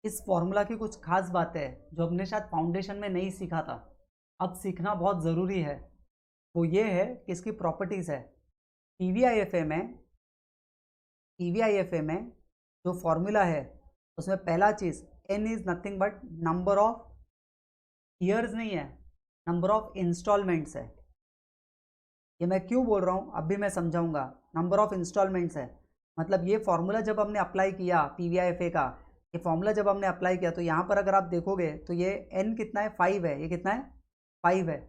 इस फॉर्मूला की कुछ खास बातें हैं जो हमने शायद फाउंडेशन में नहीं सीखा था, अब सीखना बहुत ज़रूरी है। वो ये है कि इसकी प्रॉपर्टीज़ है। पीवीआईएफए में जो फॉर्मूला है उसमें पहला चीज़ N is nothing but number of years नहीं है, नंबर ऑफ इंस्टॉलमेंट्स है। ये मैं क्यों बोल रहा हूँ अब भी मैं समझाऊंगा। नंबर ऑफ इंस्टॉलमेंट्स है, मतलब ये फॉर्मूला जब हमने अप्लाई किया पीवीआईएफए का, ये फॉर्मूला जब हमने अप्लाई किया तो यहाँ पर अगर आप देखोगे तो ये एन कितना है, 5 है। ये कितना है, 5 है।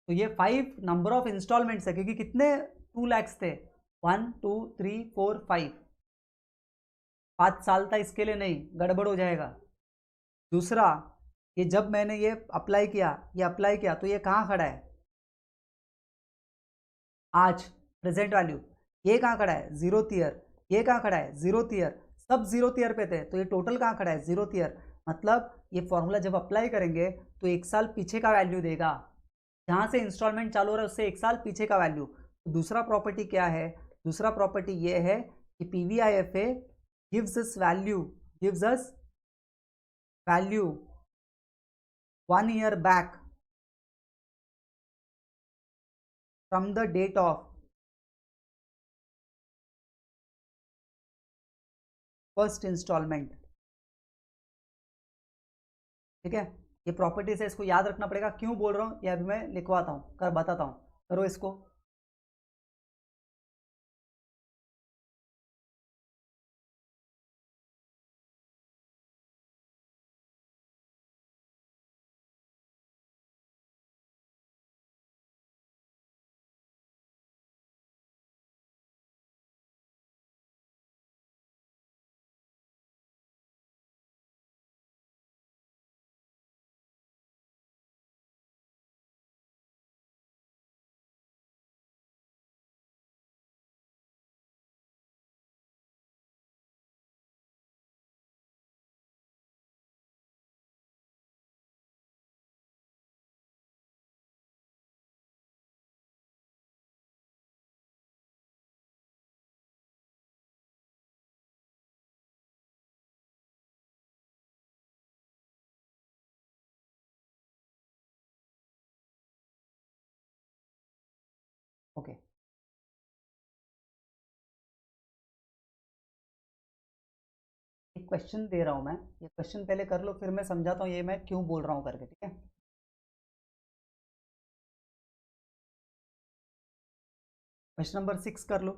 तो ये 5 नंबर ऑफ इंस्टॉलमेंट्स है, क्योंकि कितने 2 लैक्स थे, 1 2 3 4 5, 5 साल था, इसके लिए नहीं, गड़बड़ हो जाएगा। दूसरा, ये जब मैंने ये अप्लाई किया तो ये कहाँ खड़ा है, आज प्रेजेंट वैल्यू। ये कहाँ खड़ा है, 0th ईयर। ये कहाँ खड़ा है, 0th ईयर। सब 0th ईयर पे थे, तो ये टोटल कहाँ खड़ा है, 0th ईयर। मतलब ये फॉर्मूला जब अप्लाई करेंगे तो 1 साल पीछे का वैल्यू देगा, जहाँ से इंस्टॉलमेंट चालू हो रहा है उससे 1 साल पीछे का वैल्यू। तो दूसरा प्रॉपर्टी क्या है, दूसरा प्रॉपर्टी ये है कि PVIFA gives us value, gives us value 1 year back from the date of first instalment. ठीक है, ये प्रॉपर्टीज है, इसको याद रखना पड़ेगा। क्यों बोल रहा हूँ ये अभी मैं लिखवाता हूँ, कर बताता हूँ। करो इसको। ओके, एक क्वेश्चन दे रहा हूँ मैं, ये क्वेश्चन पहले कर लो, फिर मैं समझाता हूँ ये मैं क्यों बोल रहा हूँ करके। ठीक है, क्वेश्चन नंबर 6 कर लो।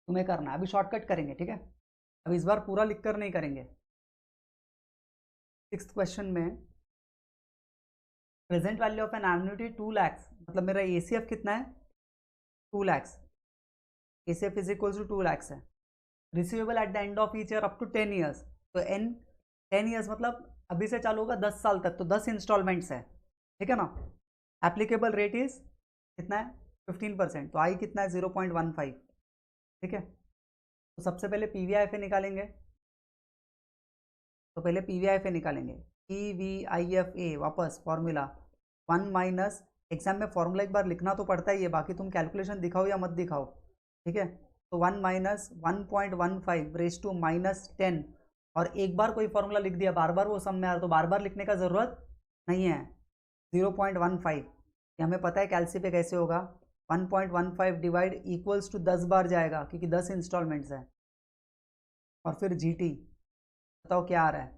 तुम्हें करना है, अभी शॉर्टकट करेंगे। ठीक है, अब इस बार पूरा लिख कर नहीं करेंगे। 6th क्वेश्चन में present value of an annuity 2 lakhs, मतलब मेरा एसीएफ कितना है, 2 lakhs. ACF is equal to 2 lakhs है। Receivable at the end of each year up to 10 years. तो एन 10 ईयर्स मतलब अभी से चालू होगा 10 साल तक, तो 10 इंस्टॉलमेंट्स है। ठीक है ना। एप्लीकेबल रेट इज कितना है, 15%। तो आई कितना है, 0.15। ठीक है, तो सबसे पहले पीवीआईएफए निकालेंगे। तो पहले पीवीआईएफए निकालेंगे, पीवीआईएफए वापस फॉर्मूला 1 माइनस, एग्जाम में फॉर्मूला एक बार लिखना तो पड़ता ही है, बाकी तुम कैलकुलेशन दिखाओ या मत दिखाओ। ठीक है, तो 1 माइनस 1.15 रेस टू -10, और एक बार कोई फॉर्मूला लिख दिया, बार बार वो सम में आ रहा तो बार बार लिखने का ज़रूरत नहीं है। 0.15 ये हमें पता है कैलसी पे कैसे होगा, 1.15 डिवाइड इक्वल्स टू 10 बार जाएगा, क्योंकि 10 इंस्टॉलमेंट्स है। और फिर जीटी बताओ क्या आ रहा है,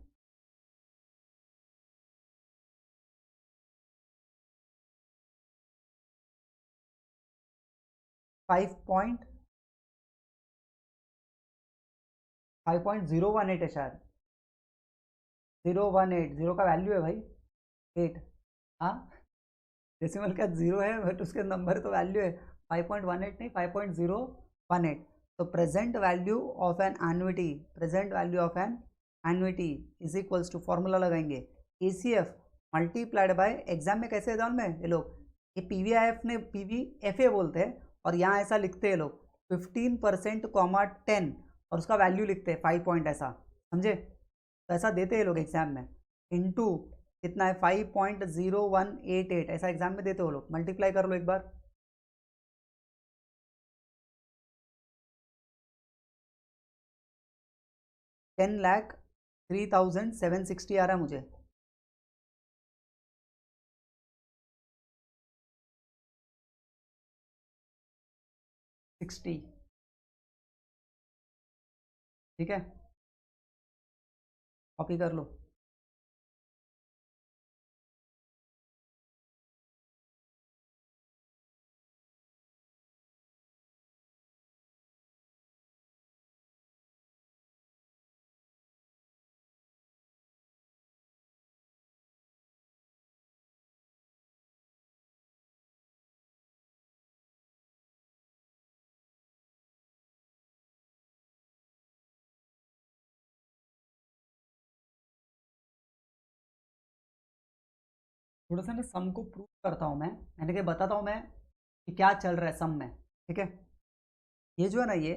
5.018 है शायद, 018, जीरो का वैल्यू है भाई 8। हाँ, डेसिमल का जीरो है बट उसके नंबर तो वैल्यू है, 5.18 नहीं, 5.018। तो present value of an annuity, present value of an annuity is equals to, formula लगाएंगे एसीएफ मल्टीप्लाइड बाय, एग्जाम में कैसे एग्जाम में ये लोग ये पीवीआईएफ ने पीवीएफए बोलते हैं, और यहाँ ऐसा लिखते हैं लोग 15% कॉमा 10, और उसका वैल्यू लिखते हैं 5 पॉइंट, ऐसा समझे। तो ऐसा देते हैं लोग एग्जाम में, इनटू कितना है 5.0188, ऐसा एग्जाम में देते हो लोग, मल्टीप्लाई कर लो एक बार। 10,03,760 आ रहा है मुझे। ठीक है, कॉपी कर लो। थोड़ा सा ना सम को प्रूव करता हूँ मैंने क्या बताता हूँ मैं कि क्या चल रहा है सम में। ठीक है, ये जो है ना, ये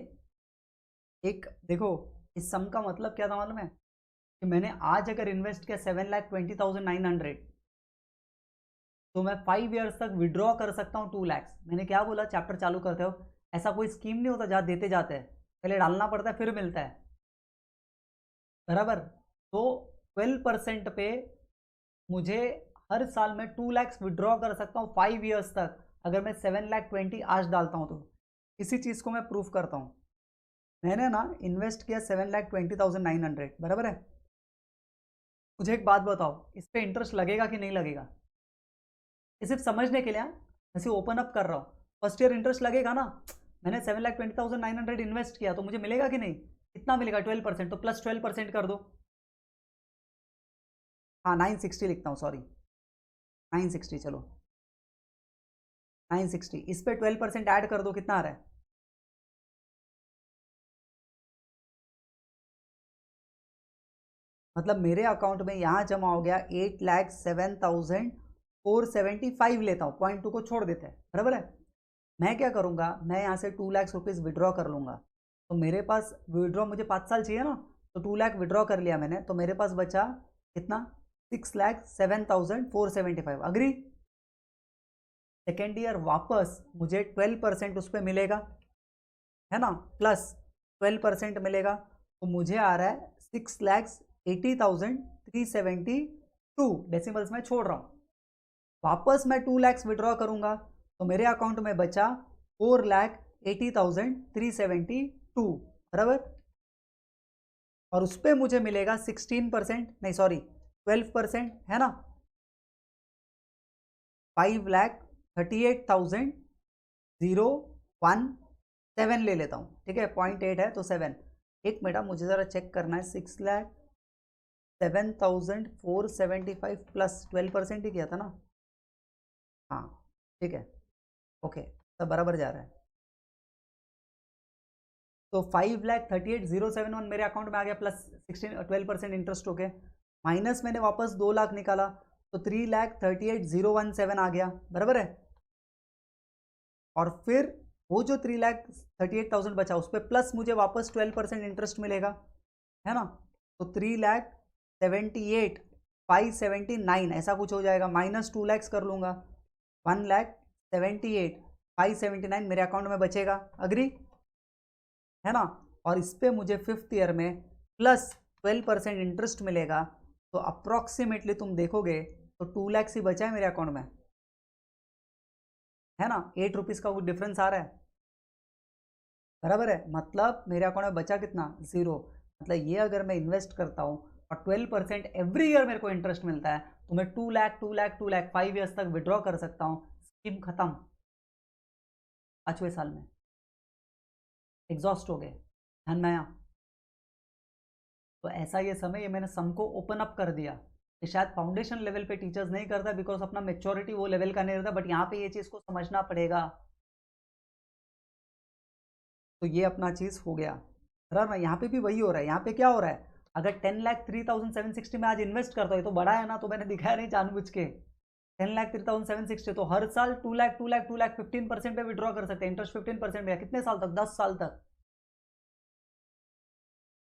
एक देखो, इस सम का मतलब क्या था मालूम है? कि मैंने आज अगर इन्वेस्ट किया 7,20,900, तो मैं 5 ईयर्स तक विड्रॉ कर सकता हूँ 2 लाख। मैंने क्या बोला चैप्टर चालू करते हो? ऐसा कोई स्कीम नहीं होता जहाँ देते जाते हैं, पहले डालना पड़ता है फिर मिलता है, बराबर। तो 12% पे मुझे हर साल में 2 लाख विड्रॉ कर सकता हूँ 5 ईयर्स तक, अगर मैं 7,20,000 आज डालता हूँ तो। इसी चीज़ को मैं प्रूफ करता हूँ। मैंने ना इन्वेस्ट किया 7,20,900, बराबर है। मुझे एक बात बताओ, इस पर इंटरेस्ट लगेगा कि नहीं लगेगा? ये सिर्फ समझने के लिए, मैं सिर्फ ओपन अप कर रहा हूँ। फर्स्ट ईयर इंटरेस्ट लगेगा ना? मैंने 7,20,900 इन्वेस्ट किया तो मुझे मिलेगा कि नहीं? कितना मिलेगा? 12%, तो प्लस 12% कर दो। हाँ 960 लिखता हूँ, सॉरी 960, चलो 960, इस पे 12% ऐड कर दो, कितना आ रहा है? मतलब मेरे अकाउंट में यहाँ जमा हो गया 8,07,475, लेता हूँ, 0.2 को छोड़ देते हैं, बराबर है। मैं क्या करूँगा, मैं यहाँ से 2 लाख रुपीज़ विड्रॉ कर लूँगा। तो मेरे पास विड्रॉ, मुझे 5 साल चाहिए ना, तो 2 लाख विड्रॉ कर लिया मैंने, तो मेरे पास बचा कितना? 6,07,475, अग्री। सेकेंड ईयर वापस मुझे 12% उस पर मिलेगा, है ना, प्लस 12% मिलेगा, तो मुझे आ रहा है 6,80,372, डेसिमल्स में छोड़ रहा हूँ। वापस मैं 2 लाख विड्रॉ करूंगा, तो मेरे अकाउंट में बचा 4,80,372, बराबर। और उस पर मुझे मिलेगा 16%, नहीं सॉरी 12%, है ना, 5,38,017 ले लेता हूँ। ठीक है, 0.8 है तो 7। एक मिनट, मुझे ज़रा चेक करना है। 6,07,475 प्लस 12% ही किया था ना? हाँ ठीक है, ओके, सब बराबर जा रहा है। तो 5,38,071 मेरे अकाउंट में आ गया, प्लस 12% इंटरेस्ट हो गया। माइनस मैंने वापस 2 लाख निकाला, तो 3,38,017 आ गया, बराबर है। और फिर वो जो 3,38,000 बचा, उस पर प्लस मुझे वापस 12% इंटरेस्ट मिलेगा, है ना। तो 3,78,579 ऐसा कुछ हो जाएगा, माइनस 2 लाख कर लूँगा, 1,78,579 मेरे अकाउंट में बचेगा, अग्री, है ना। और इस पर मुझे 5th ईयर में प्लस 12% इंटरेस्ट मिलेगा, तो अप्रॉक्सीमेटली तुम देखोगे तो 2 लाख ही बचा है मेरे अकाउंट में, है ना। 8 रुपीज़ का वो डिफरेंस आ रहा है, बराबर है। मतलब मेरे अकाउंट में बचा कितना? 0। मतलब ये अगर मैं इन्वेस्ट करता हूँ और 12% एवरी ईयर मेरे को इंटरेस्ट मिलता है, तो मैं 2 लाख 2 लाख 2 लाख 5 ईयर्स तक विड्रॉ कर सकता हूँ। स्कीम खत्म, 5वें साल में एग्जॉस्ट हो गए, ध्यान में आया? तो ऐसा ये समय, ये मैंने सम को ओपन अप कर दिया। ये शायद फाउंडेशन लेवल पे टीचर्स नहीं करता, बिकॉज अपना मेच्योरिटी वो लेवल का नहीं रहता, बट यहाँ पे ये चीज़ को समझना पड़ेगा। तो ये अपना चीज़ हो गया, बराबर ना। यहाँ पे भी वही हो रहा है। यहाँ पे क्या हो रहा है, अगर 10,03,760 में आज इन्वेस्ट करता है तो बड़ा है ना, तो मैंने दिखाया नहीं जानबूझ के। 10,03,760, तो हर साल 2 लाख 2 लाख 2 लाख 15% पे विड्रॉ कर सकते हैं, इंटरेस्ट 15% में, कितने साल तक? 10 साल तक,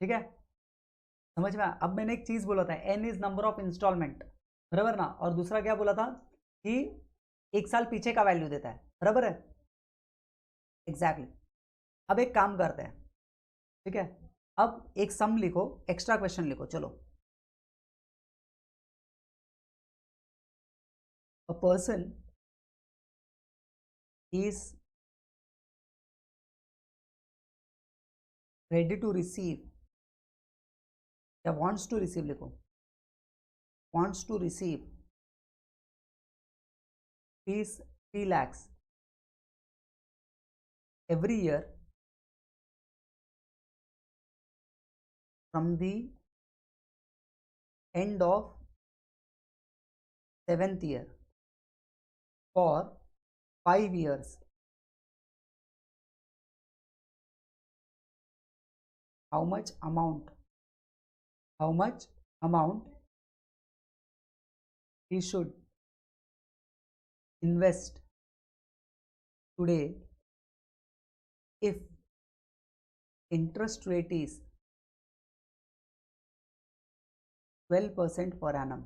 ठीक है, समझ में आया? अब मैंने एक चीज़ बोला था, N is number of instalment, बराबर ना। और दूसरा क्या बोला था कि 1 साल पीछे का वैल्यू देता है, बराबर है, एग्जैक्टली। अब एक काम करते हैं, ठीक है, अब एक सम लिखो, एक्स्ट्रा क्वेश्चन लिखो, चलो। A person is ready to receive या wants to receive लिखो, wants to receive is 3 lakhs every year from the end of 7th year for 5 years. How much amount he should invest today if interest rate is 12% per annum?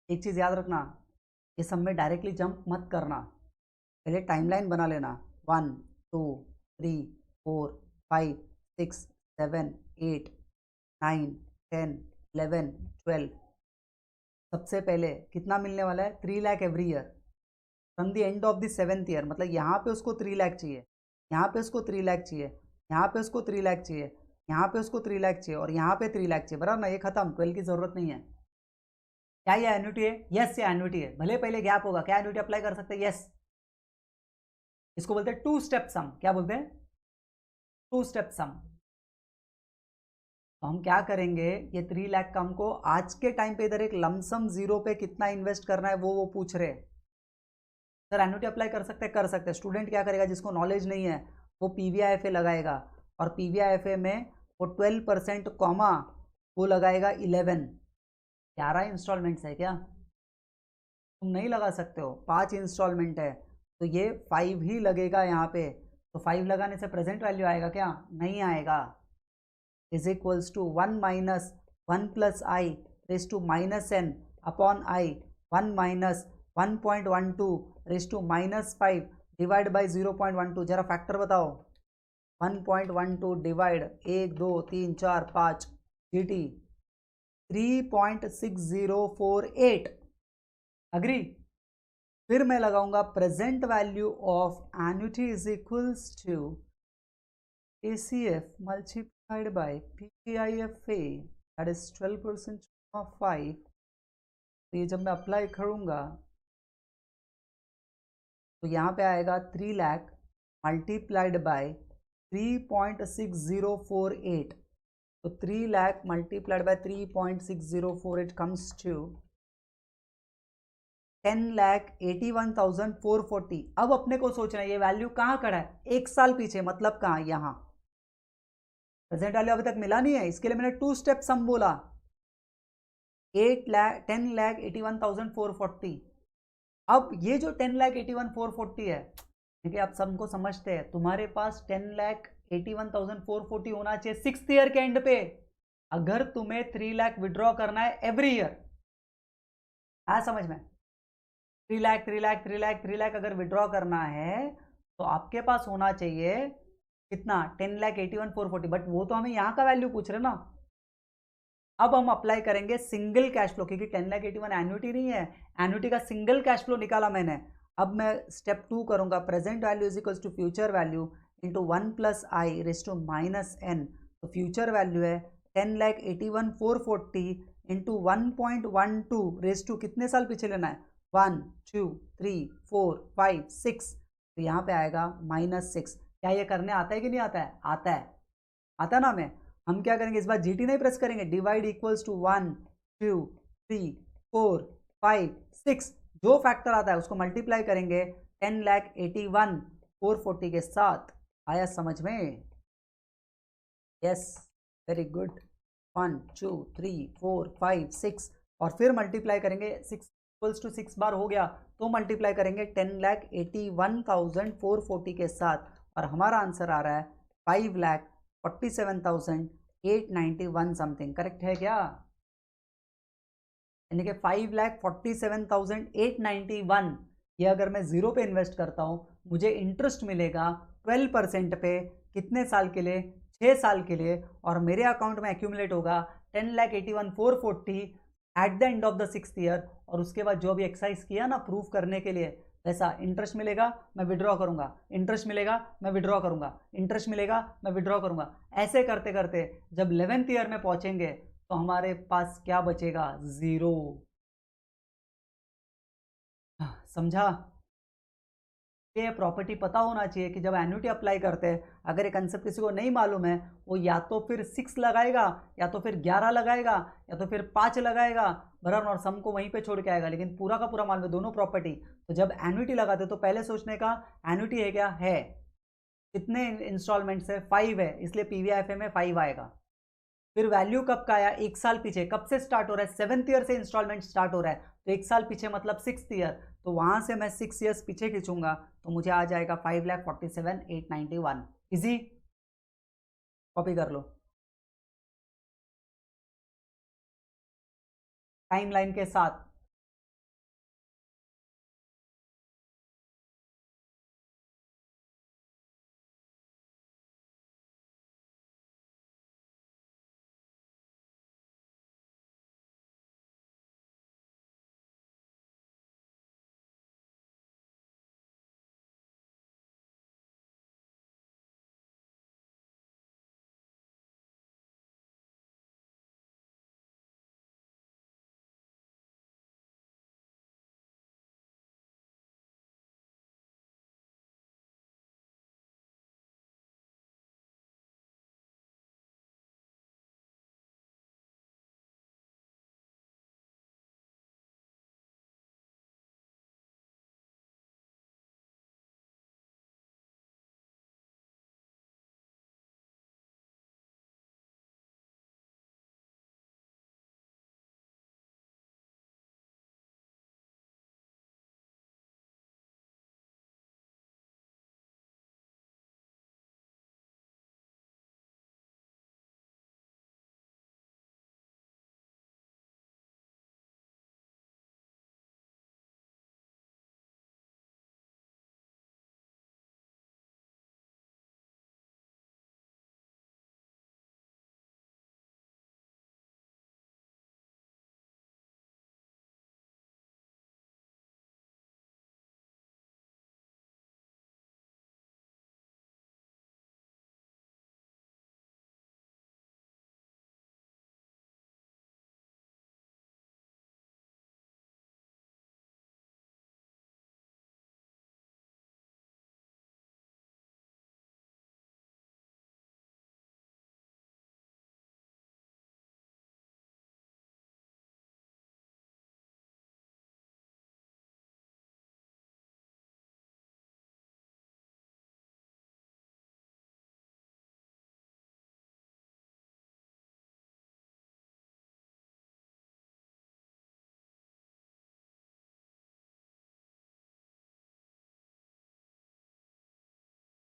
एक चीज याद रखना, ये सब में directly jump मत करना, पहले टाइमलाइन बना लेना। 1 2 3 4 5 6 7 8 9 10 11 12। सबसे पहले कितना मिलने वाला है? 3 lakh every year from the end of the 7th year. मतलब यहाँ पे उसको 3 लाख चाहिए, यहाँ पे उसको 3 लाख चाहिए, यहाँ पे उसको 3 लाख चाहिए, यहाँ पे उसको 3 लाख चाहिए और यहाँ पे 3 लाख चाहिए, बराबर ना? ये खत्म, 12 की जरूरत नहीं है। क्या ये एन्युटी है? यस, ये एन्युटी है। भले पहले गैप होगा, क्या एन्युटी अप्लाई कर सकते हैं? यस। इसको बोलते हैं 2 स्टेप सम। क्या बोलते हैं? 2 स्टेप सम। तो हम क्या करेंगे, ये 3 लाख का हमको आज के टाइम पे इधर एक लमसम जीरो पे कितना इन्वेस्ट करना है वो पूछ रहे। सर एन्युटी अप्लाई कर सकते हैं? कर सकते हैं। स्टूडेंट क्या करेगा, जिसको नॉलेज नहीं है वो पीवीआईएफए लगाएगा और पीवीआईएफए में वो 12% कॉमा वो लगाएगा 11 इंस्टॉलमेंट्स है क्या? तुम नहीं लगा सकते हो, 5 इंस्टॉलमेंट है तो ये 5 ही लगेगा यहाँ पे। तो 5 लगाने से प्रेजेंट वैल्यू आएगा क्या? नहीं आएगा। Is equals to 1 minus 1 plus I raise to minus N upon I 1 minus 1.12 raise to minus 5 divide by 0.12। जरा फैक्टर बताओ। 1.12 डिवाइड 1 2 3 4 5 GT 3.6048। अग्री? फिर मैं लगाऊंगा present value of annuity is equals to ACF multiplied by PPIFA that is 12% of 5। तो ये जब मैं apply करूंगा तो यहाँ पे आएगा 3 लाख मल्टीप्लाइड बाय 3.6048। तो 3 लाख मल्टीप्लाइड बाय 3.6048 कम्स टू 10,81,440। अब अपने को सोचना है ये वैल्यू कहाँ खड़ा है? 1 साल पीछे, मतलब कहाँ? यहाँ। प्रेजेंट वैल्यू अभी तक मिला नहीं है, इसके लिए मैंने 2 स्टेप सम बोला। 10,81,440। अब ये जो 10,81,440 है, ठीक है, आप सबको समझते हैं, तुम्हारे पास 10,81,440 होना चाहिए 6th ईयर के एंड पे, अगर तुम्हें 3 लाख विड्रॉ करना है एवरी ईयर। आ समझ में? 3 लाख 3 लाख 3 लाख 3 लाख अगर विड्रॉ करना है तो आपके पास होना चाहिए कितना? 10,81,440। बट वो तो हमें यहाँ का वैल्यू पूछ रहे ना। अब हम अप्लाई करेंगे सिंगल कैश फ्लो, क्योंकि 10,81,000 एन्युटी नहीं है, एन्युटी का सिंगल कैश फ्लो निकाला मैंने। अब मैं स्टेप 2 करूंगा, present value is equals to future value into 1 plus I raise to minus n. तो फ्यूचर वैल्यू है 10,81,440 इंटू 1.12 रेस टू कितने साल पीछे लेना है? 1 2 3 4 5 6। तो यहाँ पे आएगा -6। क्या ये करने आता है कि नहीं आता है? आता है, आता है ना। हम क्या करेंगे इस बार? जीटी नहीं प्रेस करेंगे, डिवाइड इक्वल्स टू 1 2 3 4 5 6, जो फैक्टर आता है उसको मल्टीप्लाई करेंगे 10,81,440 के साथ। आया समझ में? Yes, very good. 1 2 3 4 5 6 और फिर मल्टीप्लाई करेंगे 6 इक्वल्स टू 6 बार हो गया तो मल्टीप्लाई करेंगे 10,81,440 के साथ और हमारा आंसर आ रहा है 5,47,300 891 समथिंग, करेक्ट है क्या? यानी कि 5,47,891, ये अगर मैं जीरो पे इन्वेस्ट करता हूँ मुझे इंटरेस्ट मिलेगा 12% पे, कितने साल के लिए? 6 साल के लिए, और मेरे अकाउंट में एक्यूमुलेट होगा 10,81,440 eight the end of the 6th year. और उसके बाद जो भी एक्सरसाइज किया ना प्रूफ करने के लिए, वैसा इंटरेस्ट मिलेगा मैं विड्रॉ करूंगा, इंटरेस्ट मिलेगा मैं विड्रॉ करूंगा, इंटरेस्ट मिलेगा मैं विड्रॉ करूंगा। ऐसे करते करते जब 11th ईयर में पहुंचेंगे तो हमारे पास क्या बचेगा? जीरो। समझा? ये प्रॉपर्टी पता होना चाहिए कि जब एन्युटी अप्लाई करते हैं, अगर ये कंसेप्ट किसी को नहीं मालूम है, वो या तो फिर 6 लगाएगा, या तो फिर 11 लगाएगा, या तो फिर 5 लगाएगा, बराबर, और सम को वहीं पे छोड़ के आएगा, लेकिन पूरा का पूरा मालूम है दोनों प्रॉपर्टी। तो जब एन्युटी लगाते तो पहले सोचने का एन्युटी है क्या है, कितने इंस्टॉलमेंट्स है? 5 है, इसलिए पीवीआईएफए में 5 आएगा। फिर वैल्यू कब का आया? 1 साल पीछे। कब से स्टार्ट हो रहा है? 7th ईयर से इंस्टॉलमेंट स्टार्ट हो रहा है, तो 1 साल पीछे मतलब 6th ईयर, तो वहां से मैं 6 ईयर्स पीछे खींचूंगा तो मुझे आ जाएगा 5,47,891। इजी, कॉपी कर लो टाइमलाइन के साथ।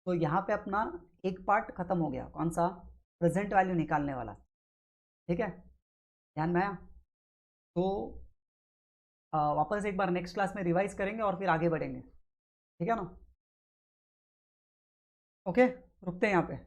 तो यहाँ पे अपना एक पार्ट खत्म हो गया, कौन सा? प्रेजेंट वैल्यू निकालने वाला। ठीक है, ध्यान में आया? तो वापस एक बार नेक्स्ट क्लास में रिवाइज करेंगे और फिर आगे बढ़ेंगे, ठीक है ना? ओके, रुकते हैं यहाँ पे।